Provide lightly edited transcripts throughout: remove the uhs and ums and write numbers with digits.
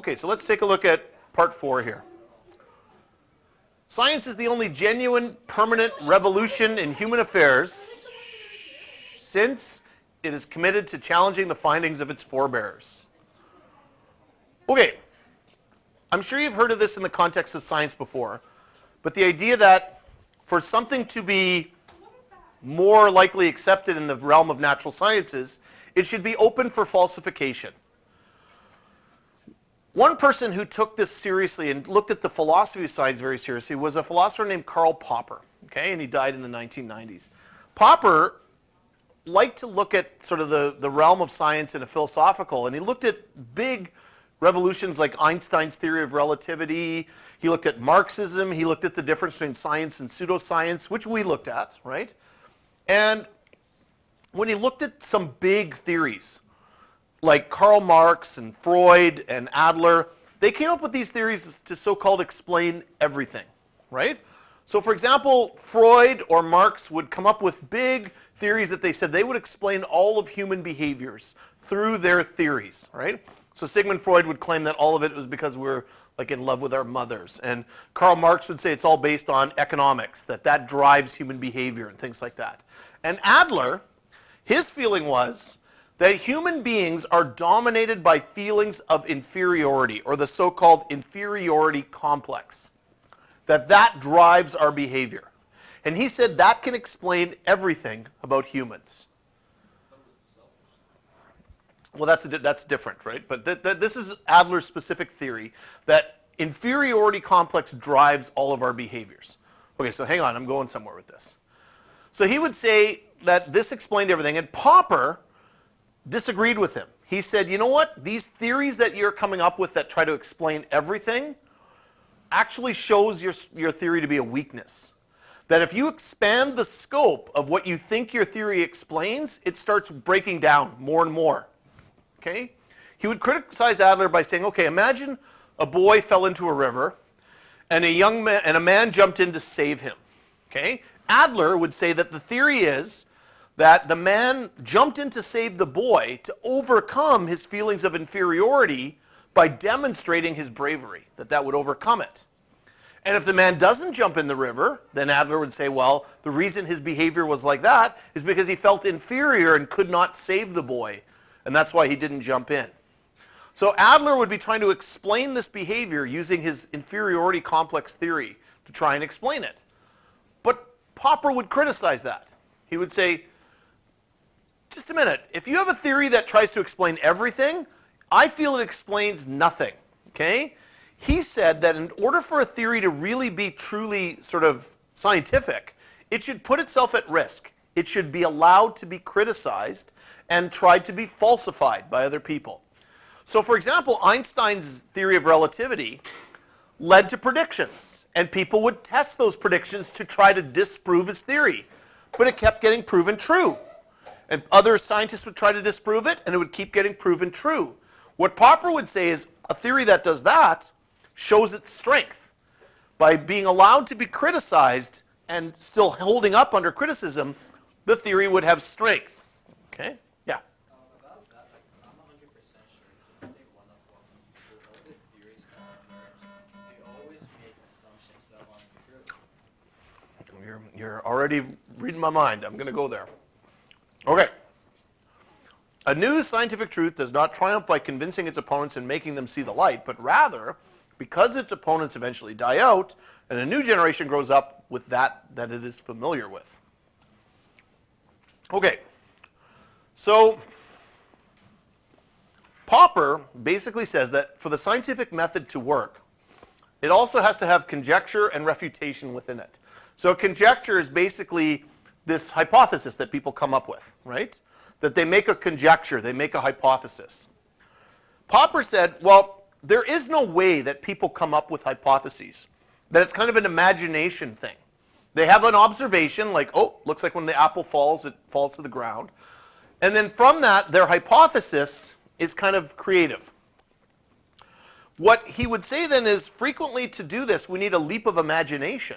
Okay, so let's take a look at part 4 here. Science is the only genuine, permanent revolution in human affairs since it is committed to challenging the findings of its forebears. Okay, I'm sure you've heard of this in the context of science before, but the idea that for something to be more likely accepted in the realm of natural sciences, it should be open for falsification. One person who took this seriously and looked at the philosophy of science very seriously was a philosopher named Karl Popper, okay, and he died in the 1990s. Popper liked to look at sort of the realm of science in a philosophical, and he looked at big revolutions like Einstein's theory of relativity. He looked at Marxism. He looked at the difference between science and pseudoscience, which we looked at, right? And when he looked at some big theories, like Karl Marx and Freud and Adler, they came up with these theories to so-called explain everything, right? So for example, Freud or Marx would come up with big theories that they said they would explain all of human behaviors through their theories, right? So Sigmund Freud would claim that all of it was because we're like in love with our mothers. And Karl Marx would say it's all based on economics, that drives human behavior and things like that. And Adler, his feeling was that human beings are dominated by feelings of inferiority, or the so-called inferiority complex, that drives our behavior. And he said that can explain everything about humans. Well, that's different, right? But this is Adler's specific theory, that inferiority complex drives all of our behaviors. Okay, so hang on, I'm going somewhere with this. So he would say that this explained everything, and Popper disagreed with him. He said, you know what? These theories that you're coming up with that try to explain everything actually shows your theory to be a weakness. That if you expand the scope of what you think your theory explains, it starts breaking down more and more. Okay? He would criticize Adler by saying, okay, imagine a boy fell into a river and a man jumped in to save him. Okay? Adler would say that the theory is that the man jumped in to save the boy to overcome his feelings of inferiority by demonstrating his bravery, that would overcome it. And if the man doesn't jump in the river, then Adler would say, well, the reason his behavior was like that is because he felt inferior and could not save the boy, and that's why he didn't jump in. So Adler would be trying to explain this behavior using his inferiority complex theory to try and explain it. But Popper would criticize that. He would say, just a minute, if you have a theory that tries to explain everything, I feel it explains nothing, okay? He said that in order for a theory to really be truly sort of scientific, it should put itself at risk. It should be allowed to be criticized and tried to be falsified by other people. So for example, Einstein's theory of relativity led to predictions, and people would test those predictions to try to disprove his theory, but it kept getting proven true. And other scientists would try to disprove it, and it would keep getting proven true. What Popper would say is a theory that does that shows its strength. By being allowed to be criticized and still holding up under criticism, the theory would have strength. Okay? Yeah? About that, I'm 100% sure since day one of all the theories they always make assumptions that aren't true. You're already reading my mind. I'm going to go there. Okay. A new scientific truth does not triumph by convincing its opponents and making them see the light, but rather, because its opponents eventually die out, and a new generation grows up with that it is familiar with. Okay. So, Popper basically says that for the scientific method to work, it also has to have conjecture and refutation within it. So conjecture is basically this hypothesis that people come up with, right? That they make a conjecture, they make a hypothesis. Popper said, well, there is no way that people come up with hypotheses, that it's kind of an imagination thing. They have an observation, like, oh, looks like when the apple falls, it falls to the ground. And then from that, their hypothesis is kind of creative. What he would say then is, frequently to do this, we need a leap of imagination.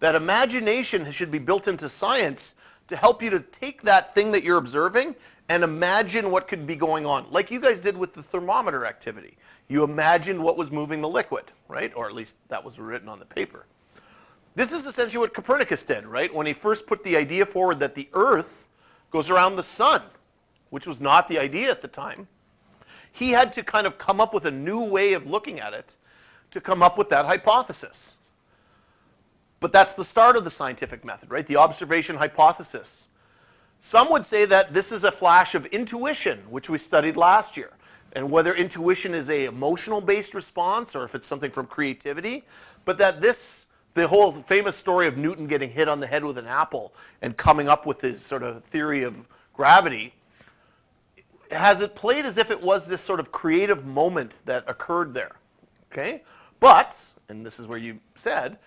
That imagination should be built into science to help you to take that thing that you're observing and imagine what could be going on, like you guys did with the thermometer activity. You imagined what was moving the liquid, right? Or at least that was written on the paper. This is essentially what Copernicus did, right? When he first put the idea forward that the Earth goes around the sun, which was not the idea at the time, he had to kind of come up with a new way of looking at it to come up with that hypothesis. But that's the start of the scientific method, right? The observation hypothesis. Some would say that this is a flash of intuition, which we studied last year, and whether intuition is a emotional-based response or if it's something from creativity, but that the whole famous story of Newton getting hit on the head with an apple and coming up with his sort of theory of gravity, has it played as if it was this sort of creative moment that occurred there, okay? But, and this is where you said,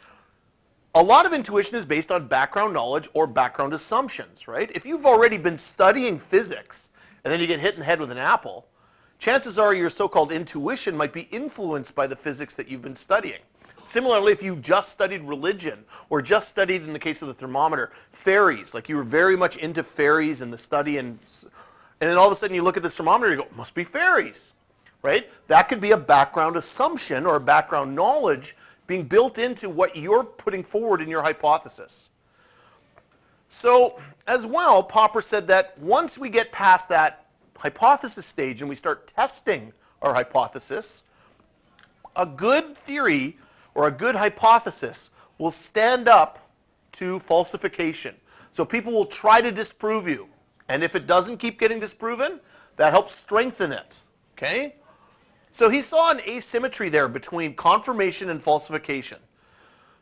a lot of intuition is based on background knowledge or background assumptions, right? If you've already been studying physics and then you get hit in the head with an apple, chances are your so-called intuition might be influenced by the physics that you've been studying. Similarly, if you just studied religion or just studied, in the case of the thermometer, fairies, like you were very much into fairies and the study, and then all of a sudden you look at this thermometer and you go, must be fairies, right? That could be a background assumption or a background knowledge being built into what you're putting forward in your hypothesis. So, as well, Popper said that once we get past that hypothesis stage and we start testing our hypothesis, a good theory or a good hypothesis will stand up to falsification. So people will try to disprove you. And if it doesn't keep getting disproven, that helps strengthen it, okay? So he saw an asymmetry there between confirmation and falsification.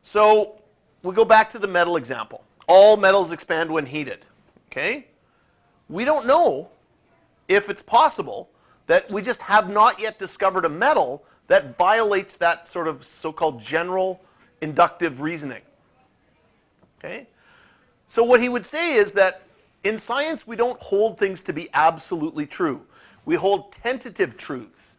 So we go back to the metal example. All metals expand when heated, okay? We don't know if it's possible that we just have not yet discovered a metal that violates that sort of so-called general inductive reasoning, okay? So what he would say is that in science, we don't hold things to be absolutely true. We hold tentative truths.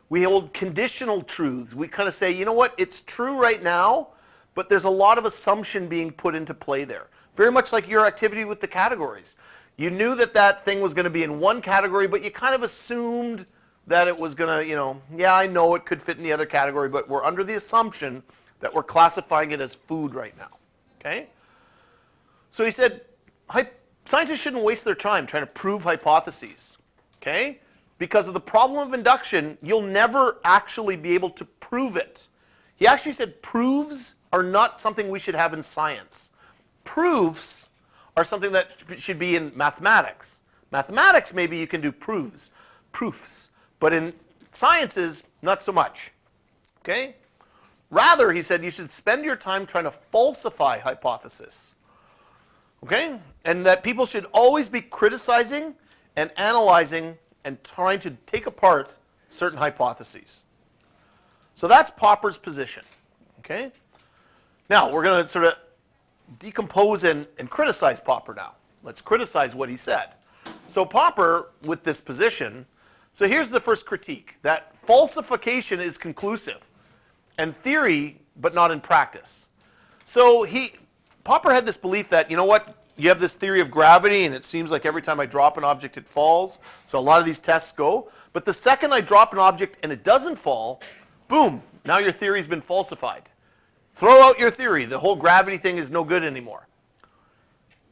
We hold conditional truths. We kind of say, you know what, it's true right now, but there's a lot of assumption being put into play there. Very much like your activity with the categories. You knew that that thing was going to be in one category, but you kind of assumed that it was going to, you know, yeah, I know it could fit in the other category, but we're under the assumption that we're classifying it as food right now, okay? So he said, scientists shouldn't waste their time trying to prove hypotheses, okay? Because of the problem of induction, you'll never actually be able to prove it. He actually said proofs are not something we should have in science. Proofs are something that should be in mathematics. Mathematics, maybe you can do proofs, but in sciences, not so much, okay? Rather, he said, you should spend your time trying to falsify hypotheses, okay? And that people should always be criticizing and analyzing and trying to take apart certain hypotheses. So that's Popper's position, okay? Now, we're going to sort of decompose and criticize Popper now. Let's criticize what he said. So Popper, with this position, so here's the first critique, that falsification is conclusive, and theory, but not in practice. So Popper had this belief that, you know what, you have this theory of gravity, and it seems like every time I drop an object, it falls. So a lot of these tests go. But the second I drop an object and it doesn't fall, boom, now your theory's been falsified. Throw out your theory. The whole gravity thing is no good anymore.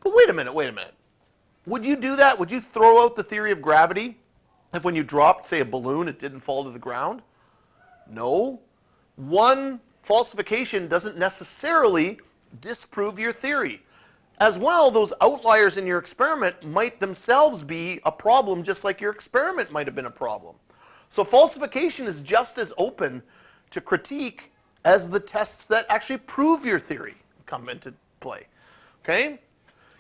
But wait a minute. Would you do that? Would you throw out the theory of gravity if when you dropped, say, a balloon, it didn't fall to the ground? No. One falsification doesn't necessarily disprove your theory. As well, those outliers in your experiment might themselves be a problem, just like your experiment might have been a problem. So falsification is just as open to critique as the tests that actually prove your theory come into play, okay?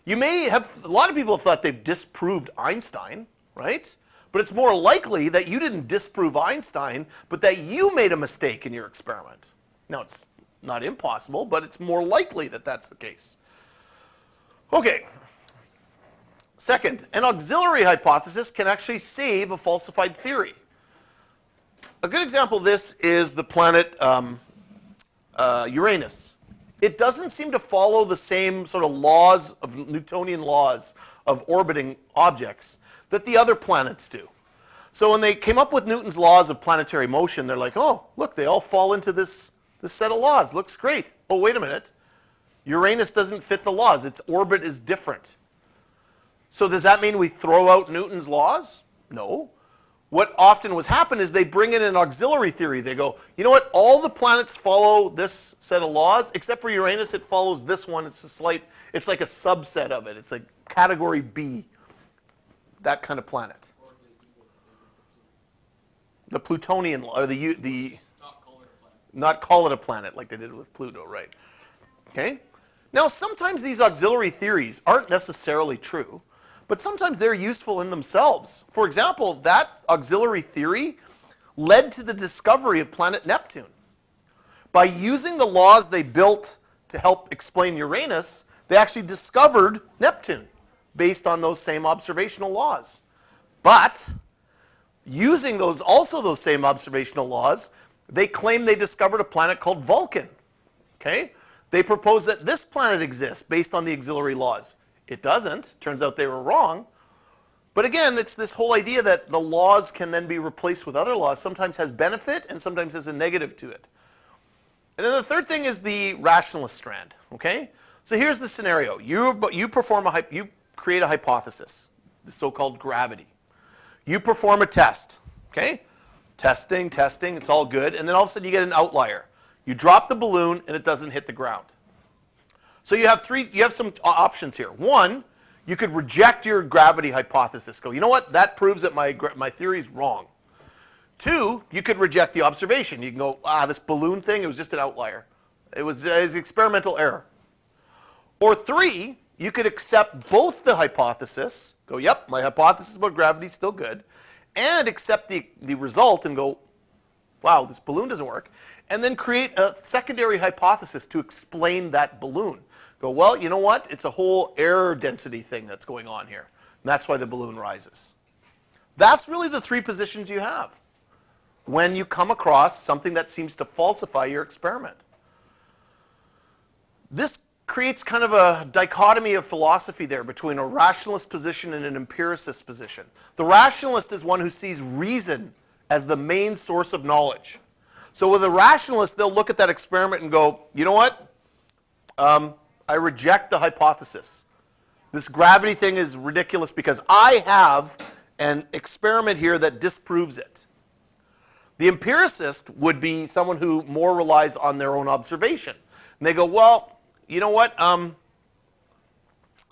You may have, a lot of people have thought they've disproved Einstein, right? But it's more likely that you didn't disprove Einstein, but that you made a mistake in your experiment. Now, it's not impossible, but it's more likely that that's the case. Okay. Second, an auxiliary hypothesis can actually save a falsified theory. A good example of this is the planet Uranus. it doesn't seem to follow the same sort of laws of Newtonian laws of orbiting objects that the other planets do. So when they came up with Newton's laws of planetary motion, they're like, oh, look, they all fall into this set of laws. Looks great. Oh, wait a minute. Uranus doesn't fit the laws. Its orbit is different. So does that mean we throw out Newton's laws? No. What often was happen is they bring in an auxiliary theory. They go, you know what, all the planets follow this set of laws, except for Uranus, it follows this one. It's like a subset of it. It's like category B, that kind of planet. The Plutonian, or the not call it a planet like they did with Pluto, right? Okay? Now, sometimes these auxiliary theories aren't necessarily true, but sometimes they're useful in themselves. For example, that auxiliary theory led to the discovery of planet Neptune. By using the laws they built to help explain Uranus, they actually discovered Neptune based on those same observational laws. But using those same observational laws, they claim they discovered a planet called Vulcan. Okay? They propose that this planet exists based on the auxiliary laws. It doesn't. Turns out they were wrong. But again, it's this whole idea that the laws can then be replaced with other laws. Sometimes has benefit and sometimes has a negative to it. And then the third thing is the rationalist strand. Okay? So here's the scenario. You create a hypothesis, the so-called gravity. You perform a test. Okay? Testing, it's all good. And then all of a sudden you get an outlier. You drop the balloon and it doesn't hit the ground. So you have some options here. One, you could reject your gravity hypothesis. Go, you know what? That proves that my theory's wrong. Two, you could reject the observation. You can go, this balloon thing, it was just an outlier. It was experimental error. Or three, you could accept both the hypothesis, go, yep, my hypothesis about gravity is still good, and accept the result and go, wow, this balloon doesn't work, and then create a secondary hypothesis to explain that balloon. Go, well, you know what? It's a whole air density thing that's going on here. And that's why the balloon rises. That's really the three positions you have when you come across something that seems to falsify your experiment. This creates kind of a dichotomy of philosophy there between a rationalist position and an empiricist position. The rationalist is one who sees reason as the main source of knowledge. So with a rationalist, they'll look at that experiment and go, you know what? I reject the hypothesis. This gravity thing is ridiculous because I have an experiment here that disproves it. The empiricist would be someone who more relies on their own observation. And they go, well, you know what? I'm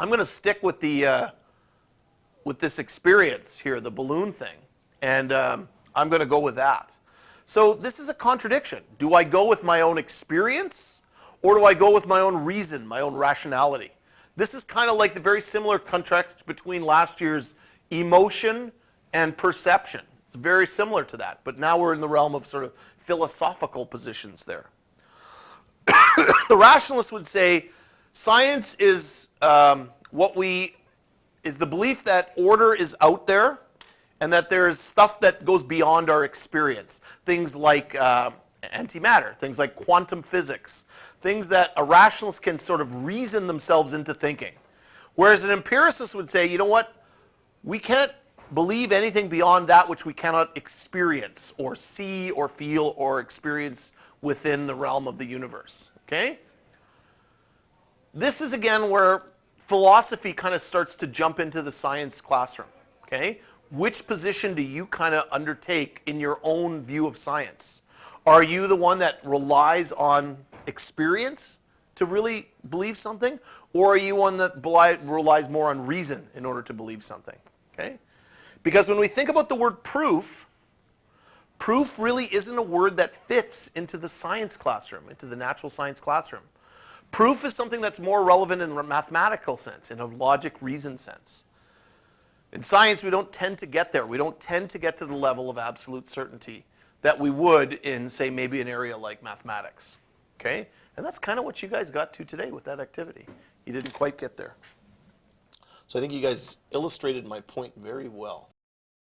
going to stick with with this experience here, the balloon thing, and I'm going to go with that. So this is a contradiction. Do I go with my own experience, or do I go with my own reason, my own rationality? This is kind of like the very similar contrast between last year's emotion and perception. It's very similar to that, but now we're in the realm of sort of philosophical positions there. The rationalist would say science is the belief that order is out there and that there's stuff that goes beyond our experience. Things like antimatter, things like quantum physics, things that a rationalist can sort of reason themselves into thinking. Whereas an empiricist would say, you know what, we can't believe anything beyond that which we cannot experience or see or feel or experience within the realm of the universe. Okay? This is again where philosophy kind of starts to jump into the science classroom. Okay? Which position do you kind of undertake in your own view of science? Are you the one that relies on experience to really believe something? Or are you one that relies more on reason in order to believe something? Okay? Because when we think about the word proof, proof really isn't a word that fits into the science classroom, into the natural science classroom. Proof is something that's more relevant in a mathematical sense, in a logic reason sense. In science, we don't tend to get there. We don't tend to get to the level of absolute certainty that we would in, say, maybe an area like mathematics. Okay? And that's kind of what you guys got to today with that activity. You didn't quite get there. So I think you guys illustrated my point very well.